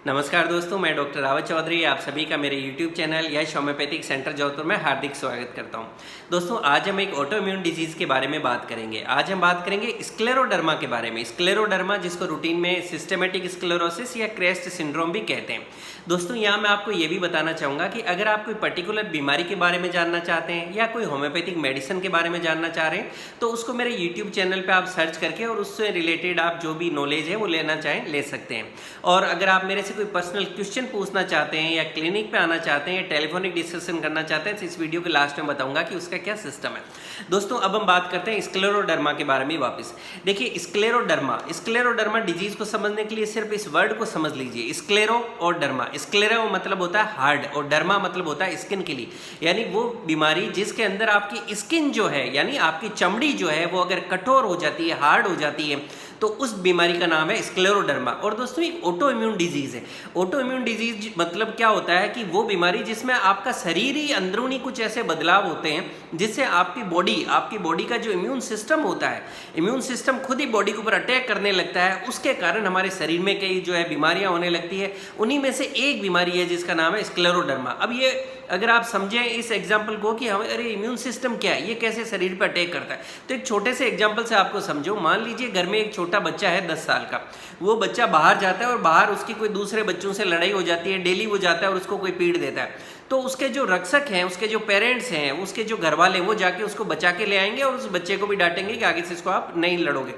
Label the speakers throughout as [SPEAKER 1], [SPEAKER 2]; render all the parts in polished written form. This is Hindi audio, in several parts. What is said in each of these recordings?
[SPEAKER 1] नमस्कार दोस्तों, मैं डॉक्टर रावत चौधरी आप सभी का मेरे YouTube चैनल यश होम्योपैथिक सेंटर जौहरपुर में हार्दिक स्वागत करता हूं। दोस्तों, आज हम एक ऑटो इम्यून डिजीज़ के बारे में बात करेंगे। आज हम बात करेंगे स्क्लेरोडर्मा के बारे में। स्क्लेरोडर्मा, जिसको रूटीन में सिस्टेमेटिक स्क्लेरोसिस या क्रेस्ट सिंड्रोम भी कहते हैं। दोस्तों, यहाँ मैं आपको ये भी बताना चाहूँगा कि अगर आप कोई पर्टिकुलर बीमारी के बारे में जानना चाहते हैं या कोई होम्योपैथिक मेडिसिन के बारे में जानना चाह रहे हैं तो उसको मेरे YouTube चैनल पर आप सर्च करके और उससे रिलेटेड आप जो भी नॉलेज है वो लेना चाहें ले सकते हैं। और अगर आप मेरे से कोई पर्सनल क्वेश्चन पूछना चाहते हैं या क्लिनिक पे आना चाहते हैं या टेलीफोनिक डिस्कशन करना चाहते हैं तो इस वीडियो के लास्ट में बताऊंगा कि उसका क्या सिस्टम है। दोस्तों, अब हम बात करते हैं स्क्लेरोडर्मा के बारे में वापस। देखिए, स्क्लेरोडर्मा डिजीज को समझने के लिए सिर्फ इस वर्ड को समझ लीजिए, स्क्लेरो और डर्मा। स्क्लेरो मतलब होता है हार्ड और डर्मा मतलब होता है स्किन के लिए, यानी वो बीमारी जिसके अंदर आपकी स्किन जो है यानी आपकी चमड़ी जो है वो अगर कठोर हो जाती है, हार्ड हो जाती है, तो उस बीमारी का नाम है स्क्लेरोडर्मा। और दोस्तों, एक ऑटो इम्यून डिजीज है। ऑटो इम्यून डिजीज मतलब क्या होता है कि वो बीमारी जिसमें आपका शरीर ही अंदरूनी कुछ ऐसे बदलाव होते हैं जिससे आपकी बॉडी का जो इम्यून सिस्टम होता है, इम्यून सिस्टम खुद ही बॉडी के ऊपर अटैक करने लगता है। उसके कारण हमारे शरीर में कई जो है बीमारियां होने लगती है। उन्हीं में से एक बीमारी है जिसका नाम है स्क्लेरोडर्मा। अब ये अगर आप समझें इस एग्जाम्पल को कि हमारे इम्यून सिस्टम क्या है, ये कैसे शरीर पर अटैक करता है, तो एक छोटे से एग्जाम्पल से आपको समझो। मान लीजिए घर में एक छोटा बच्चा है 10 साल का। वो बच्चा बाहर जाता है और बाहर उसकी कोई दूसरे बच्चों से लड़ाई हो जाती है, डेली वो जाता है और उसको कोई पीट देता है। तो उसके जो रक्षक हैं, उसके जो पेरेंट्स हैं, उसके जो घर वाले, वो जाके उसको बचा के ले आएंगे और उस बच्चे को भी डांटेंगे कि आगे से इसको आप नहीं लड़ोगे।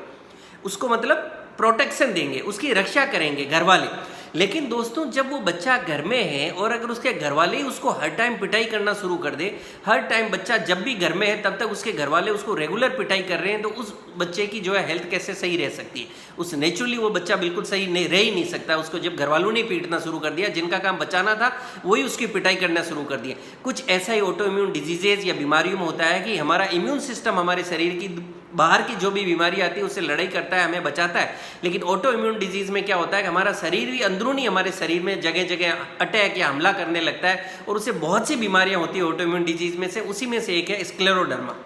[SPEAKER 1] उसको मतलब प्रोटेक्शन देंगे, उसकी रक्षा करेंगे घर वाले। लेकिन दोस्तों, जब वो बच्चा घर में है और अगर उसके घर वाले ही उसको हर टाइम पिटाई करना शुरू कर दे, हर टाइम बच्चा जब भी घर में है तब तक उसके घर वाले उसको रेगुलर पिटाई कर रहे हैं, तो उस बच्चे की जो है हेल्थ कैसे सही रह सकती है? उस नेचुरली वो बच्चा बिल्कुल सही नहीं रह ही नहीं सकता। उसको जब घर वालों ने पीटना शुरू कर दिया, जिनका काम बचाना था वही उसकी पिटाई करना शुरू कर दिया। कुछ ऐसा ही ऑटो इम्यून डिजीजेज या बीमारियों में होता है कि हमारा इम्यून सिस्टम हमारे शरीर की बाहर की जो भी बीमारी आती है उससे लड़ाई करता है, हमें बचाता है। लेकिन ऑटो इम्यून डिजीज में क्या होता है कि हमारा शरीर भी अंदरूनी हमारे शरीर में जगह जगह अटैक या हमला करने लगता है और उससे बहुत सी बीमारियां होती है ऑटो इम्यून डिजीज में से। उसी में से एक है स्क्लेरोडर्मा।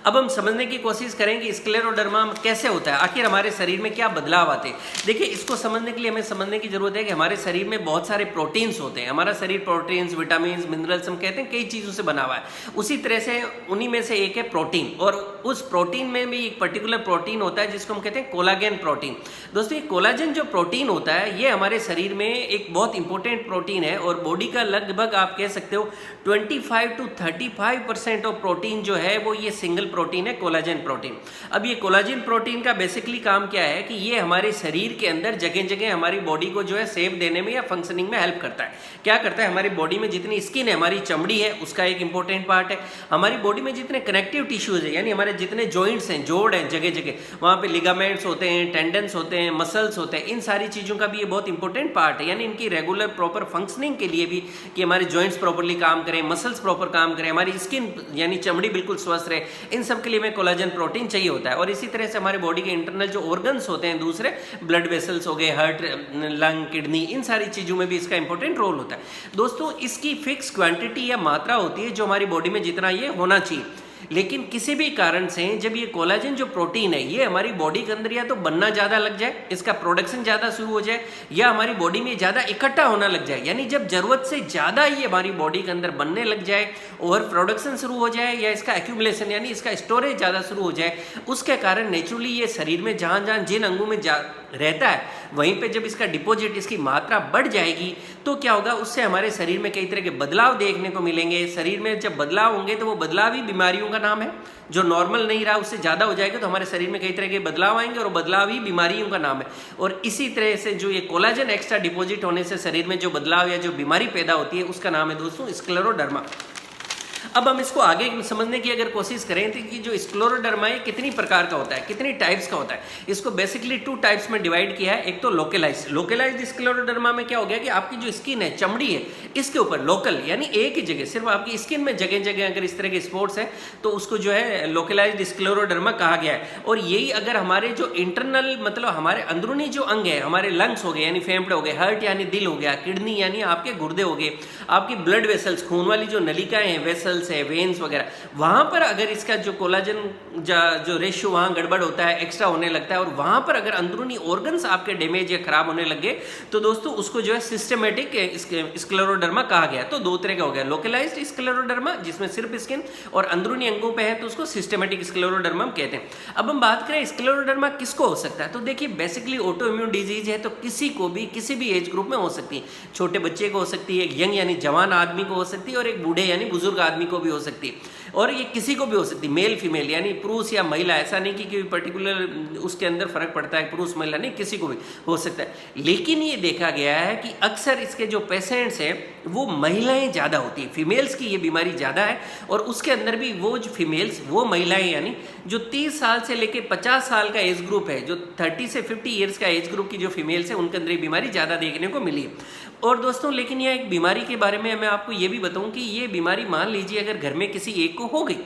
[SPEAKER 1] अब हम समझने की कोशिश करेंगे स्क्लेरोडर्मा कैसे होता है, आखिर हमारे शरीर में क्या बदलाव आते हैं। देखिए, इसको समझने के लिए हमें समझने की जरूरत है कि हमारे शरीर में बहुत सारे प्रोटीन्स होते हैं। हमारा शरीर प्रोटीन्स, विटामिन, मिनरल्स हम कहते हैं कई चीज़ों से बना हुआ है। उसी तरह से उन्हीं में से एक है प्रोटीन, और उस प्रोटीन में भी एक पर्टिकुलर प्रोटीन होता है जिसको हम कहते हैं कोलाजन प्रोटीन। दोस्तों, ये कोलाजन जो प्रोटीन होता है ये हमारे शरीर में एक बहुत इंपॉर्टेंट प्रोटीन है और बॉडी का लगभग आप कह सकते हो 25 to 35% ऑफ प्रोटीन जो है वो ये सिंगल प्रोटीन है, कोलाजन प्रोटीन। अब ये कोलाजन प्रोटीन का बेसिकली काम क्या है कि ये हमारे शरीर के अंदर जगह जगह हमारी बॉडी को जो है शेप देने में या फंक्शनिंग में हेल्प करता है। क्या करता है, हमारी बॉडी में जितनी स्किन है, हमारी चमड़ी है, उसका एक इंपॉर्टेंट पार्ट है। हमारी बॉडी में जितने कनेक्टिव टिश्यूज है यानी हमारे जितने जॉइंट्स हैं, जोड़ हैं, जगह जगह वहाँ पे लिगामेंट्स होते हैं, टेंडन्स होते हैं, मसल्स होते हैं, इन सारी चीज़ों का भी ये बहुत इंपॉर्टेंट पार्ट है। यानी इनकी रेगुलर प्रॉपर फंक्शनिंग के लिए भी कि हमारे जॉइंट्स प्रॉपरली काम करें, मसल्स प्रॉपर काम करें, हमारी स्किन यानी चमड़ी बिल्कुल स्वस्थ रहे, इन सब के लिए हमें कोलाजन प्रोटीन चाहिए होता है। और इसी तरह से हमारे बॉडी के इंटरनल जो ऑर्गन्स होते हैं, दूसरे ब्लड वेसल्स हो गए, हार्ट, लंग, किडनी, इन सारी चीज़ों में भी इसका इंपॉर्टेंट रोल होता है। दोस्तों, इसकी फिक्स क्वांटिटी या मात्रा होती है जो हमारी बॉडी में जितना ये होना चाहिए। लेकिन किसी भी कारण से जब ये कोलाजन जो प्रोटीन है ये हमारी बॉडी के अंदर या तो बनना ज़्यादा लग जाए, इसका प्रोडक्शन ज़्यादा शुरू हो जाए, या हमारी बॉडी में ज़्यादा इकट्ठा होना लग जाए, यानी जब ज़रूरत से ज़्यादा ये हमारी बॉडी के अंदर बनने लग जाए, ओवर प्रोडक्शन शुरू हो जाए, या इसका एक्यूमुलेशन यानी इसका स्टोरेज ज़्यादा शुरू हो जाए, उसके कारण नेचुरली ये शरीर में जहाँ जहाँ जिन अंगों में रहता है वहीं पे जब इसका डिपॉजिट, इसकी मात्रा बढ़ जाएगी तो क्या होगा, उससे हमारे शरीर में कई तरह के बदलाव देखने को मिलेंगे। शरीर में जब बदलाव होंगे तो वो बदलाव ही बीमारियों का नाम है। जो नॉर्मल नहीं रहा उससे ज़्यादा हो जाएगा तो हमारे शरीर में कई तरह के बदलाव आएंगे और बदलाव ही बीमारियों का नाम है। और इसी तरह से जो ये कोलाजन एक्स्ट्रा डिपॉजिट होने से शरीर में जो बदलाव या जो बीमारी पैदा होती है उसका नाम है दोस्तों स्क्लेरोडर्मा। अब हम इसको आगे समझने की अगर कोशिश करें तो कि जो स्क्लेरोडर्मा है कितनी प्रकार का होता है, कितनी टाइप्स का होता है, इसको बेसिकली 2 टाइप्स में डिवाइड किया है। एक तो लोकलाइज्ड स्क्लेरोडर्मा में क्या हो गया कि आपकी जो स्किन है, चमड़ी है, इसके ऊपर लोकल यानी एक ही जगह सिर्फ आपकी स्किन में जगह जगह अगर इस तरह के स्पॉट्स है तो उसको जो है लोकलाइज्ड स्क्लेरोडर्मा कहा गया है। और यही अगर हमारे जो इंटरनल मतलब हमारे अंदरूनी जो अंग है, हमारे लंग्स हो गए यानी फेफड़े हो गए, हार्ट यानी दिल हो गया, किडनी यानी आपके गुर्दे हो गए, आपकी ब्लड वेसल्स खून वाली जो नलिकाएं हैं, वेसल मसल्स है, वेन्स वगैरह, वहाँ पर अगर इसका जो कोलाजन जो रेशियो वहाँ गड़बड़ होता है, एक्स्ट्रा होने लगता है, और वहाँ पर अगर अंदरूनी ऑर्गन्स आपके डैमेज या खराब होने लगे तो दोस्तों उसको जो है सिस्टमेटिक स्क्लेरोडर्मा कहा गया। तो दो तरह का हो गया, लोकलाइज्ड स्क्लेरोडर्मा जिसमें सिर्फ स्किन और अंदरूनी अंगों पे है तो उसको सिस्टमेटिक स्क्लेरोडर्मा कहते हैं। अब हम बात करें स्क्लेरोडर्मा किसको हो सकता है, तो देखिए बेसिकली ऑटो इम्यून डिजीज है तो किसी को भी किसी भी एज ग्रुप में हो सकती है। छोटे बच्चे को हो सकती है, एक यंग यानी जवान आदमी को हो सकती है, और एक बूढ़े यानी बुजुर्ग आदमी को भी हो सकती है। और ये किसी को भी हो सकती है, मेल फीमेल यानी पुरुष या महिला, ऐसा नहीं कि कोई पर्टिकुलर उसके अंदर फर्क पड़ता है पुरुष महिला, नहीं, किसी को भी हो सकता है। लेकिन ये देखा गया है कि अक्सर इसके जो पेशेंट्स हैं वो महिलाएं ज़्यादा होती है, फीमेल्स की ये बीमारी ज़्यादा है। और उसके अंदर भी वो जो फीमेल्स, वो महिलाएं यानी जो 30 साल से लेके 50 साल का एज ग्रुप है, जो 30 से 50 ईयर्स का एज ग्रुप की जो फीमेल्स है उनके अंदर ये बीमारी ज़्यादा देखने को मिली है। और दोस्तों लेकिन यह एक बीमारी के बारे में मैं आपको ये भी बताऊं कि ये बीमारी मान लीजिए अगर घर में किसी एक को हो गई,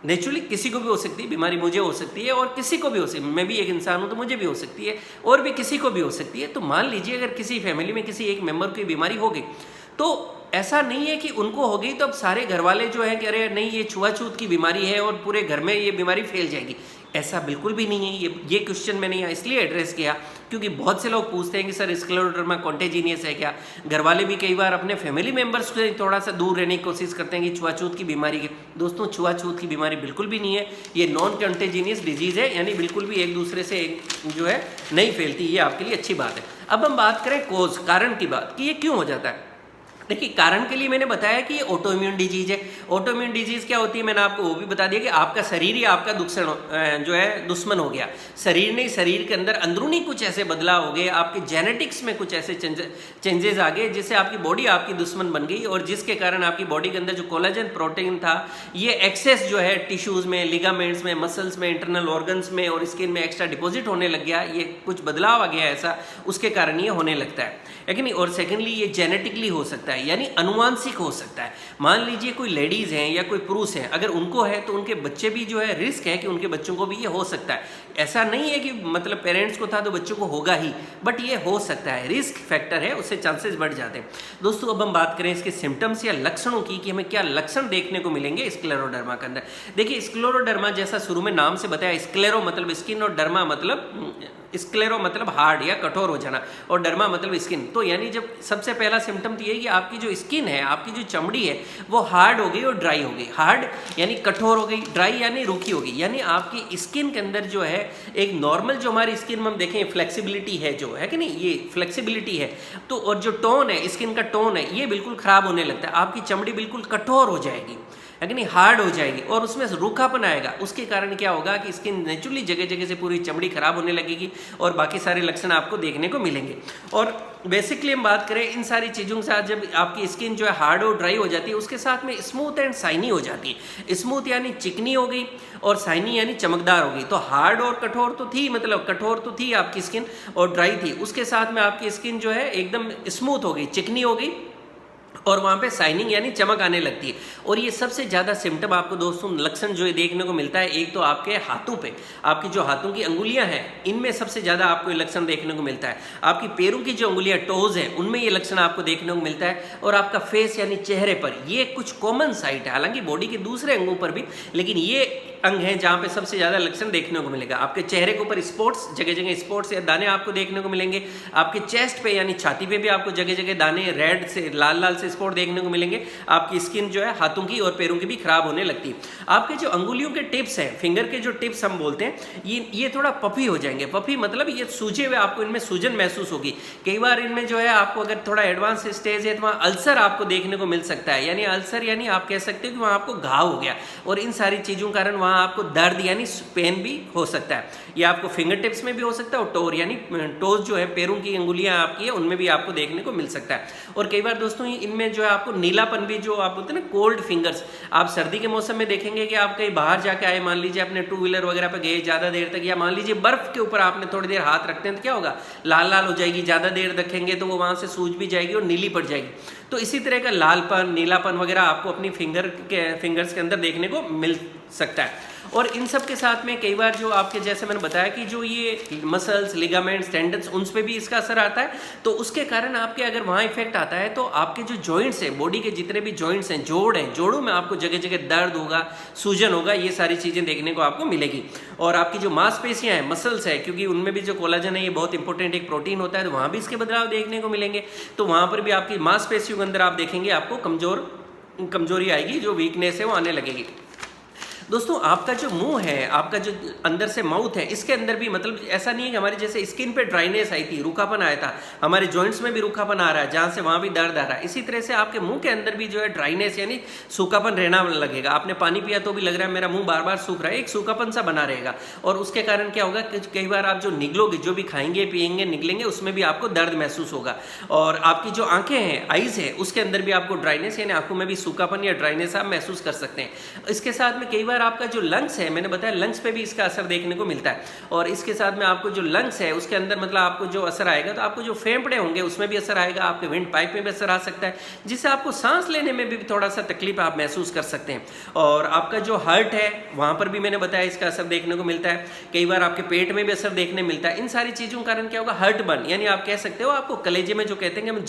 [SPEAKER 1] नेचुरली किसी को भी हो सकती है बीमारी, मुझे हो सकती है और किसी को भी हो सकती है, मैं भी एक इंसान हूं तो मुझे भी हो सकती है और भी किसी को भी हो सकती है। तो मान लीजिए अगर किसी फैमिली में किसी एक मेंबर को बीमारी हो गई तो ऐसा नहीं है कि उनको हो गई तो अब सारे घर वाले जो है कि अरे नहीं ये छुआछूत की बीमारी है और पूरे घर में ये बीमारी फैल जाएगी, ऐसा बिल्कुल भी नहीं है। ये क्वेश्चन मैंने यहाँ इसलिए एड्रेस किया क्योंकि बहुत से लोग पूछते हैं कि सर स्क्लेरोडर्मा कॉन्टेजीनियस है क्या। घर वाले भी कई बार अपने फैमिली मेंबर्स से थोड़ा सा दूर रहने की कोशिश करते हैं कि छुआछूत की बीमारी की। दोस्तों छुआछूत की बीमारी बिल्कुल भी नहीं है, ये नॉन कॉन्टेजीनियस डिजीज़ है, यानी बिल्कुल भी एक दूसरे से जो है नहीं फैलती। ये आपके लिए अच्छी बात है। अब हम बात करें कोज, कारण की बात कि ये क्यों हो जाता है। देखिए कारण के लिए मैंने बताया कि ये ऑटो इम्यून डिजीज है। ऑटो इम्यून डिजीज क्या होती है, मैंने आपको वो भी बता दिया कि आपका शरीर ही आपका जो है दुश्मन हो गया। शरीर नहीं, शरीर के अंदर अंदरूनी कुछ ऐसे बदलाव हो गए, आपके जेनेटिक्स में कुछ ऐसे चेंजेस आ गए जिससे आपकी बॉडी आपकी दुश्मन बन गई, और जिसके कारण आपकी बॉडी के अंदर जो कोलाजन प्रोटीन था ये एक्सेस जो है टिश्यूज़ में, लिगामेंट्स में, मसल्स में, इंटरनल ऑर्गन्स में और स्किन में एक्स्ट्रा डिपॉजिट होने लग गया। ये कुछ बदलाव आ गया ऐसा, उसके कारण ये होने लगता है कि नहीं। और सेकेंडली ये जेनेटिकली हो सकता है यानी अनुवांशिक हो सकता है। मान लीजिए कोई लेडीज हैं या कोई पुरुष हैं, अगर उनको है तो उनके बच्चे भी जो है रिस्क है कि उनके बच्चों को भी ये हो सकता है। ऐसा नहीं है कि मतलब पेरेंट्स को था तो बच्चों को होगा ही, बट ये हो सकता है, रिस्क फैक्टर है, उससे चांसेस बढ़ जाते हैं। दोस्तों अब हम बात करें इसके सिम्टम्स या लक्षणों की कि हमें क्या लक्षण देखने को मिलेंगे स्क्लेरोडर्मा के अंदर। देखिए स्क्लेरोडर्मा जैसा शुरू में नाम से बताया, स्क्लेरो मतलब स्किन और डर्मा मतलब स्क्लेरो मतलब हार्ड या कठोर हो जाना और डर्मा मतलब स्किन। तो यानी जब सबसे पहला सिम्टम तो ये है कि आपकी जो स्किन है, आपकी जो चमड़ी है वो हार्ड हो गई और ड्राई हो गई। हार्ड यानी कठोर हो गई, ड्राई यानी रूखी हो गई, यानी आपकी स्किन के अंदर जो है एक नॉर्मल जो हमारी स्किन में हम देखें फ्लेक्सिबिलिटी है जो है कि नहीं, ये फ्लेक्सिबिलिटी है तो, और जो टोन है स्किन का टोन है ये बिल्कुल खराब होने लगता है। आपकी चमड़ी बिल्कुल कठोर हो जाएगी है कि नहीं, हार्ड हो जाएगी और उसमें रूखापन आएगा। उसके कारण क्या होगा कि स्किन नेचुरली जगह जगह से पूरी चमड़ी खराब होने लगेगी और बाकी सारे लक्षण आपको देखने को मिलेंगे। और बेसिकली हम बात करें इन सारी चीज़ों के साथ, जब आपकी स्किन जो है हार्ड और ड्राई हो जाती है उसके साथ में स्मूथ एंड शाइनी हो जाती है। स्मूथ यानी चिकनी हो गई और शाइनी यानी चमकदार हो गई। तो हार्ड और कठोर तो थी, मतलब कठोर तो थी आपकी स्किन और ड्राई थी, उसके साथ में आपकी स्किन जो है एकदम स्मूथ हो गई, चिकनी हो गई और वहाँ पे शाइनिंग यानी चमक आने लगती है। और ये सबसे ज़्यादा सिम्टम आपको दोस्तों लक्षण जो देखने को मिलता है, एक तो आपके हाथों पे, आपकी जो हाथों की अंगुलियां हैं इनमें सबसे ज़्यादा आपको ये लक्षण देखने को मिलता है। आपकी पैरों की जो अंगुलियां टोज हैं उनमें ये लक्षण आपको देखने को मिलता है। और आपका फेस यानी चेहरे पर, ये कुछ कॉमन साइट है, हालांकि बॉडी के दूसरे अंगों पर भी, लेकिन ये अंग हैं जहाँ पे सबसे ज़्यादा लक्षण देखने को मिलेगा। आपके चेहरे के ऊपर स्पॉट्स, जगह जगह स्पॉट्स या दाने आपको देखने को मिलेंगे। आपके चेस्ट पे यानी छाती पे भी आपको जगह जगह दाने, रेड से लाल लाल से स्पॉट देखने को मिलेंगे। आपकी स्किन जो है हाथों की और पैरों की भी खराब होने लगती है। आपके जो अंगुलियों के टिप्स हैं, फिंगर के जो टिप्स हम बोलते हैं, ये थोड़ा पफी हो जाएंगे। पफी मतलब ये सूजे हुए, आपको इनमें सूजन महसूस होगी। कई बार इनमें जो है आपको अगर थोड़ा एडवांस स्टेज है तो वहाँ अल्सर आपको देखने को मिल सकता है। यानी अल्सर यानी आप कह सकते हो कि वहाँ आपको घाव हो गया, और इन सारी चीज़ों के कारण वहाँ आपको दर्द यानी पेन भी हो सकता है। ये आपको फिंगर टिप्स में भी हो सकता है और टोर यानी टोज जो है पैरों की अंगुलियां आपकी है उनमें भी आपको देखने को मिल सकता है। और कई बार दोस्तों इनमें जो है आपको नीलापन भी, जो आप बोलते हैं ना कोल्ड फिंगर्स, आप सर्दी के मौसम में देखेंगे कि आप कहीं बाहर जाके आए, मान लीजिए अपने टू व्हीलर वगैरह पे गए ज़्यादा देर तक, या मान लीजिए बर्फ के ऊपर आपने थोड़ी देर हाथ रखते हैं तो क्या होगा, लाल लाल हो जाएगी। ज़्यादा देर रखेंगे तो वो वहाँ से सूज भी जाएगी और नीली पड़ जाएगी। तो इसी तरह का लालपन, नीलापन वगैरह आपको अपनी फिंगर्स के अंदर देखने को सकता है। और इन सब के साथ में कई बार जो आपके जैसे मैंने बताया कि जो ये मसल्स, लिगामेंट्स, टेंडन्स, उन पर भी इसका असर आता है। तो उसके कारण आपके अगर वहाँ इफेक्ट आता है तो आपके जो जॉइंट्स हैं, बॉडी के जितने भी जॉइंट्स हैं, जोड़ हैं, जोड़ों में आपको जगह जगह दर्द होगा, सूजन होगा, ये सारी चीज़ें देखने को आपको मिलेगी। और आपकी जो मांसपेशियाँ हैं, मसल्स है, क्योंकि उनमें भी जो कोलाजन है ये बहुत इंपॉर्टेंट एक प्रोटीन होता है, तो वहाँ भी इसके बदलाव देखने को मिलेंगे। तो वहाँ पर भी आपकी मांसपेशियों के अंदर आप देखेंगे आपको कमजोरी आएगी, जो वीकनेस है वो आने लगेगी। दोस्तों आपका जो मुंह है, आपका जो अंदर से माउथ है, इसके अंदर भी मतलब ऐसा नहीं है कि हमारे जैसे स्किन पे ड्राइनेस आई थी, रूखापन आया था, हमारे जॉइंट्स में भी रूखापन आ रहा है, जहाँ से वहाँ भी दर्द आ रहा है। इसी तरह से आपके मुंह के अंदर भी जो है ड्राइनेस यानी सूखापन रहना लगेगा। आपने पानी पिया तो भी लग रहा है मेरा मुंह बार बार सूख रहा है, एक सूखापन सा बना रहेगा। और उसके कारण क्या होगा कि कई बार आप जो निगलोगे, जो भी खाएंगे पिएंगे निगलेंगे, उसमें भी आपको दर्द महसूस होगा। और आपकी जो आंखें हैं, आइज़ है, उसके अंदर भी आपको ड्राइनेस यानी आंखों में भी सूखापन या ड्राइनेस आप महसूस कर सकते हैं। इसके साथ में कई बार आपका जो लंग्स है, मैंने बताया लंग्स पे भी इसका असर देखने को मिलता है। और इसके साथ में आपको जो लंग्स है उसके अंदर मतलब आपको जो असर आएगा, तो आपको जो फेफड़े होंगे उसमें भी असर आएगा, आपके विंड पाइप में भी असर आ सकता है, जिससे आपको सांस लेने में भी थोड़ा सा तकलीफ आप महसूस कर सकते हैं। और आपका जो हार्ट है वहाँ पर भी मैंने बताया इसका असर देखने को मिलता है। कई बार आपके पेट में भी असर देखने मिलता है। इन सारी चीज़ों के कारण क्या होगा, हर्ट बर्न यानी आप कह सकते हो आपको कलेजे में जो कहते हैं हम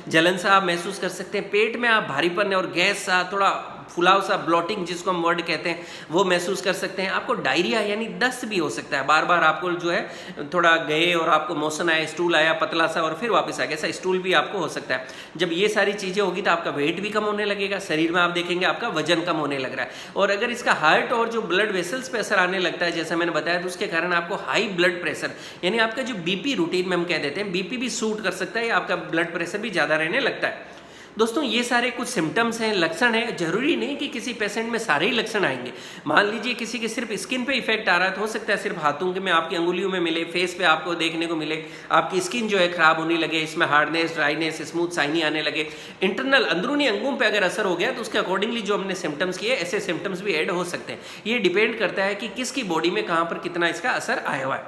[SPEAKER 1] जलन सा आप महसूस कर सकते हैं। पेट में आप भारीपन और गैस सा, थोड़ा फुलाव सा, ब्लॉटिंग जिसको हम वर्ड कहते हैं, वो महसूस कर सकते हैं। आपको डायरिया यानी दस्त भी हो सकता है, बार बार आपको जो है थोड़ा गए और आपको मोशन आया, स्टूल आया पतला सा और फिर वापस आ गया, ऐसा स्टूल भी आपको हो सकता है। जब ये सारी चीज़ें होगी तो आपका वेट भी कम होने लगेगा, शरीर में आप देखेंगे आपका वजन कम होने लग रहा है। और अगर इसका हार्ट और जो ब्लड वेसल्स पे असर आने लगता है जैसा मैंने बताया, तो उसके कारण आपको हाई ब्लड प्रेशर यानी आपका जो बीपी रूटीन में हम कह देते हैं, बीपी भी सूट कर सकता है, आपका ब्लड प्रेशर भी ज़्यादा रहने लगता है। दोस्तों ये सारे कुछ सिम्टम्स हैं, लक्षण हैं। जरूरी नहीं कि किसी पेशेंट में सारे ही लक्षण आएंगे। मान लीजिए किसी के सिर्फ स्किन पे इफेक्ट आ रहा है, तो हो सकता है सिर्फ हाथों के में, आपकी अंगुलियों में मिले, फेस पे आपको देखने को मिले, आपकी स्किन जो है खराब होने लगे, इसमें हार्डनेस, ड्राइनेस, स्मूथ शाइनी आने लगे। इंटरनल अंदरूनी अंगों पर अगर असर हो गया तो उसके अकॉर्डिंगली जो हमने सिम्टम्स किए, ऐसे सिम्टम्स भी ऐड हो सकते हैं। ये डिपेंड करता है कि किसकी बॉडी में कहाँ पर कितना इसका असर आया हुआ है।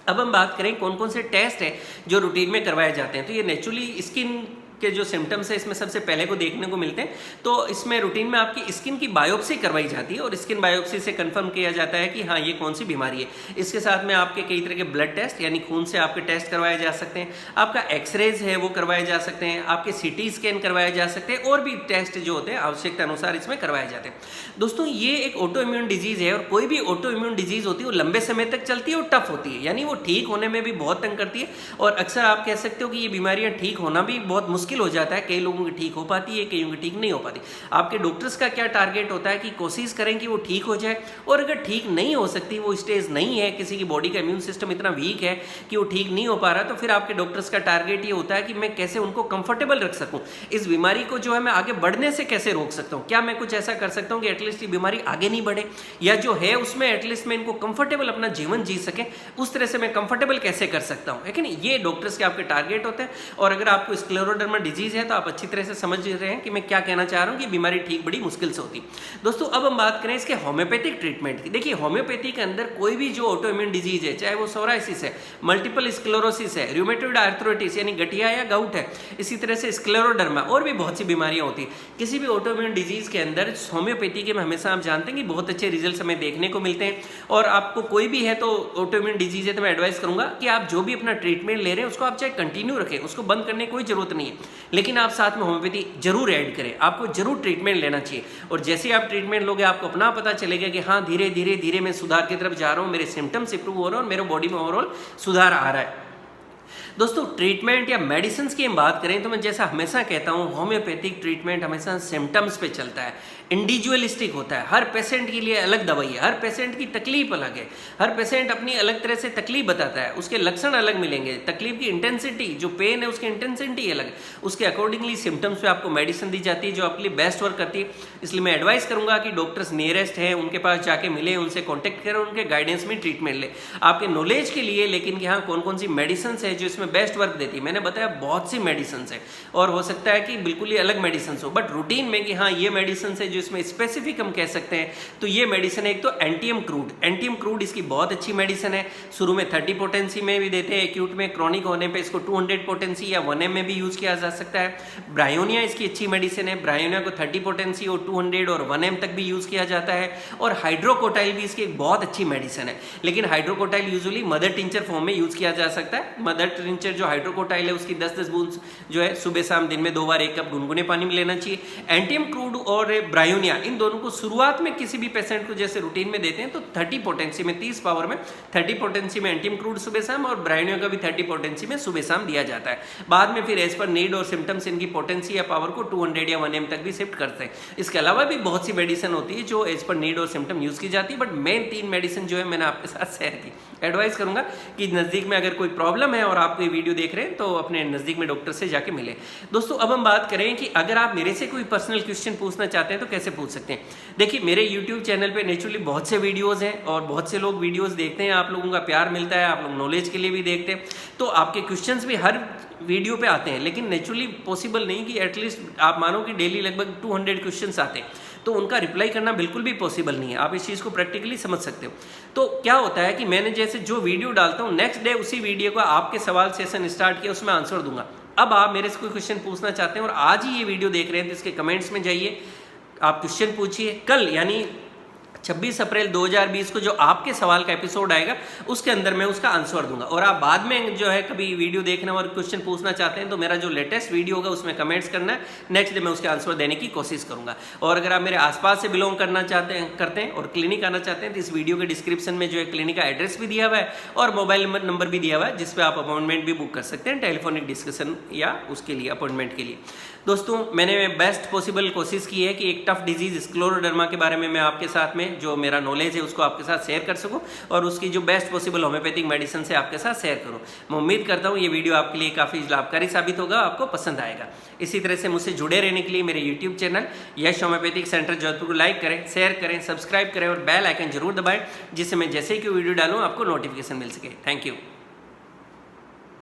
[SPEAKER 1] अब हम बात करें कौन कौन से टेस्ट हैं जो रूटीन में करवाए जाते हैं। तो ये नेचुरली स्किन के जो सिम्टम्स है इसमें सबसे पहले को देखने को मिलते हैं। तो इसमें रूटीन में आपकी स्किन की बायोप्सी करवाई जाती है और स्किन बायोप्सी से कंफर्म किया जाता है कि हाँ ये कौन सी बीमारी है। इसके साथ में आपके कई तरह के ब्लड टेस्ट यानी खून से आपके टेस्ट करवाए जा सकते हैं, आपका एक्सरेज है वो करवाए जा सकते हैं, आपके सीटी स्कैन करवाए जा सकते हैं, और भी टेस्ट जो होते हैं आवश्यकता अनुसार इसमें करवाए जाते हैं। दोस्तों ये एक ऑटो इम्यून डिजीज है और कोई भी ऑटो इम्यून डिजीज होती है वो लंबे समय तक चलती है और टफ होती है, यानी वो ठीक होने में भी बहुत तंग करती है। और अक्सर आप कह सकते हो कि ये बीमारियां ठीक होना भी बहुत मुश्किल हो जाता है। कई लोगों की ठीक हो पाती है, कईयों की ठीक नहीं हो पाती। आपके डॉक्टर्स का क्या टारगेट होता है कि कोशिश करें कि वो ठीक हो जाए, और अगर ठीक नहीं हो सकती, वो स्टेज नहीं है, किसी की बॉडी का इम्यून सिस्टम इतना वीक है कि वो ठीक नहीं हो पा रहा, तो फिर आपके डॉक्टर्स का टारगेट ये होता है कि मैं कैसे उनको कंफर्टेबल रख सकूं, इस बीमारी को जो है मैं आगे बढ़ने से कैसे रोक सकता हूं, क्या मैं कुछ ऐसा कर सकता हूं कि एटलीस्ट ये बीमारी आगे नहीं बढ़े, या जो है उसमें एटलीस्ट मैं इनको कंफर्टेबल अपना जीवन जी सके, उस तरह से मैं कंफर्टेबल कैसे कर सकता हूं, है कि नहीं। ये डॉक्टर्स के आपके टारगेट होते हैं। और अगर आपको स्क्लेरोडर्मा डिजीज है तो आप अच्छी तरह से समझ रहे हैं कि मैं क्या कहना चाह रहा हूं कि बीमारी ठीक बड़ी मुश्किल से होती। दोस्तों अब हम बात करें इसके होम्योपैथिक ट्रीटमेंट की। देखिए होम्योपैथी के अंदर कोई भी जो ऑटो इम्यून डिजीज है, चाहे वो सोराइसिस है, मल्टीपल स्क्लेरोसिस है, रूमेटॉइड आर्थराइटिस यानी गठिया या गाउट है, इसी तरह से स्क्लेरोडर्मा, और भी बहुत सी बीमारियां होती हैं। किसी भी ऑटो इम्यून डिजीज के अंदर होम्योपैथी के में हमेशा आप जानते हैं कि बहुत अच्छे रिजल्ट हमें देखने को मिलते हैं। और आपको कोई भी है तो ऑटो इम्यून डिजीज है तो मैं एडवाइस करूंगा कि आप जो भी अपना ट्रीटमेंट ले रहे हैं उसको आप चाहे कंटिन्यू रखें, उसको बंद करने की कोई जरूरत नहीं है, लेकिन आप साथ में होम्योपैथी जरूर ऐड करें। आपको जरूर ट्रीटमेंट लेना चाहिए, और जैसे ही आप ट्रीटमेंट लोगे आपको अपना पता चलेगा कि हाँ धीरे धीरे मैं सुधार की तरफ जा रहा हूँ, मेरे सिम्टम्स इंप्रूव हो रहे हैं और मेरे बॉडी में ओवरऑल सुधार आ रहा है। दोस्तों ट्रीटमेंट या मेडिसिन की हम बात करें तो मैं जैसा हमेशा कहता हूँ, होम्योपैथिक ट्रीटमेंट हमेशा सिम्टम्स पे चलता है, इंडिविजुअलिस्टिक होता है। हर पेशेंट के लिए अलग दवाई है, हर पेशेंट की तकलीफ अलग है, हर पेशेंट अपनी अलग तरह से तकलीफ बताता है, उसके लक्षण अलग मिलेंगे, तकलीफ की इंटेंसिटी, जो पेन है उसकी इंटेंसिटी अलग है, उसके अकॉर्डिंगली सिम्टम्स पे आपको मेडिसिन दी जाती है जो आपके लिए बेस्ट वर्क करती है। इसलिए मैं एडवाइस करूंगा कि डॉक्टर्स नियरेस्ट हैं उनके पास जाके मिले, उनसे कॉन्टेक्ट करें, उनके गाइडेंस में ट्रीटमेंट ले, आपके नॉलेज के लिए। लेकिन कि हाँ कौन कौन सी मेडिसिन है जो इसमें बेस्ट वर्क देती है, मैंने बताया बहुत सी मेडिसिन है, और हो सकता है कि बिल्कुल ही अलग मेडिसिन हो, बट रूटीन में कि हाँ ये मेडिसिन है जो इसमें स्पेसिफिक हम कह सकते हैं तो ये मेडिसिन है। एक तो एंटियम क्रूड इसकी बहुत अच्छी मेडिसिन है। शुरू में 30 पोटेंसी में भी देते हैं, एक्यूट में, क्रॉनिक होने पे इसको 200 पोटेंसी या 1 में भी यूज किया जा सकता है। ब्रायोनिया इसकी अच्छी मेडिसिन है, ब्रायोनिया को 30 पोटेंसी और 200 और 1 तक भी यूज किया जाता है। और हाइड्रोकोटाइल भी इसकी एक बहुत अच्छी मेडिसिन है, लेकिन hydrocotyle usually mother tincture form में यूज किया जा सकता है। मदर टिंचर जो हाइड्रोकोटाइल है उसकी 10-10 बूंद जो है सुबह शाम दिन में 2 बार 1 कप गुनगुने पानी में लेना चाहिए। एंटियम क्रूड और ब्रायोनिया इन दोनों को शुरुआत में किसी भी पेशेंट को जैसे रूटीन में देते हैं तो 30 पोटेंसी में 30 पावर में 30 पोटेंसी में एंटियम क्रूड सुबह शाम और ब्रायोनिया का भी 30 पोटेंसी में सुबह शाम दिया जाता है। बाद में फिर एज पर नीड और सिम्टम्स इनकी पोटेंसी या पावर को 200 या 1 तक भी शिफ्ट करते हैं। इसके अलावा भी बहुत सी मेडिसिन होती है जो एज पर नीड और सिम्टम यूज की जाती है, बट मेन 3 मेडिसिन जो है मैंने आपके साथ शेयर की। एडवाइस करूंगा कि नजदीक में अगर कोई प्रॉब्लम है और आप कोई वीडियो देख रहे हैं तो अपने नजदीक में डॉक्टर से जाके मिले। दोस्तों अब हम बात करें कि अगर आप मेरे से कोई पर्सनल क्वेश्चन पूछना चाहते हैं तो कैसे पूछ सकते हैं। देखिए मेरे यूट्यूब चैनल पे नेचुरली बहुत से वीडियोस हैं और बहुत से लोग वीडियोस देखते हैं, आप लोगों का प्यार मिलता है, आप लोग नॉलेज के लिए भी देखते हैं, तो आपके क्वेश्चंस भी हर वीडियो पे आते हैं। लेकिन नेचुरली पॉसिबल नहीं कि एटलीस्ट आप मानो कि डेली लगभग 200 क्वेश्चंस आते हैं, तो उनका रिप्लाई करना बिल्कुल भी पॉसिबल नहीं है। आप इस चीज़ को प्रैक्टिकली समझ सकते हो। तो क्या होता है कि मैंने जैसे जो वीडियो डालता हूँ नेक्स्ट डे उसी वीडियो का आपके सवाल सेशन स्टार्ट किया, उसमें आंसर दूंगा। अब आप मेरे से कोई क्वेश्चन पूछना चाहते हैं और आज ही ये वीडियो देख रहे हैं तो इसके कमेंट्स में जाइए, आप क्वेश्चन पूछिए। कल यानी 26 अप्रैल 2020 को जो आपके सवाल का एपिसोड आएगा उसके अंदर मैं उसका आंसर दूंगा। और आप बाद में जो है कभी वीडियो देखना और क्वेश्चन पूछना चाहते हैं तो मेरा जो लेटेस्ट वीडियो होगा उसमें कमेंट्स करना है, नेक्स्ट डे मैं उसके आंसर देने की कोशिश करूंगा। और अगर आप मेरे आसपास से बिलोंग करना करते हैं और क्लिनिक आना चाहते हैं तो इस वीडियो के डिस्क्रिप्शन में जो है क्लिनिक का एड्रेस भी दिया हुआ है और मोबाइल नंबर भी दिया हुआ है जिस पर आप अपॉइंटमेंट भी बुक कर सकते हैं, टेलीफोनिक डिस्कशन या उसके लिए अपॉइंटमेंट के लिए। दोस्तों मैंने बेस्ट पॉसिबल कोशिश की है कि एक टफ डिजीज स्क्लेरोडर्मा के बारे में मैं आपके साथ में जो मेरा नॉलेज है उसको आपके साथ शेयर कर सकूं और उसकी जो बेस्ट पॉसिबल होम्योपैथिक मेडिसिन से आपके साथ शेयर करूं। मैं उम्मीद करता हूं ये वीडियो आपके लिए काफ़ी लाभकारी साबित होगा, आपको पसंद आएगा। इसी तरह से मुझसे जुड़े रहने के लिए मेरे यूट्यूब चैनल यश होम्योपैथिक सेंटर जयपुर को लाइक करें, शेयर करें, सब्सक्राइब करें और बेल आइकन जरूर दबाएं जिससे मैं जैसे ही कोई वीडियो डालूँ आपको नोटिफिकेशन मिल सके। Thank you.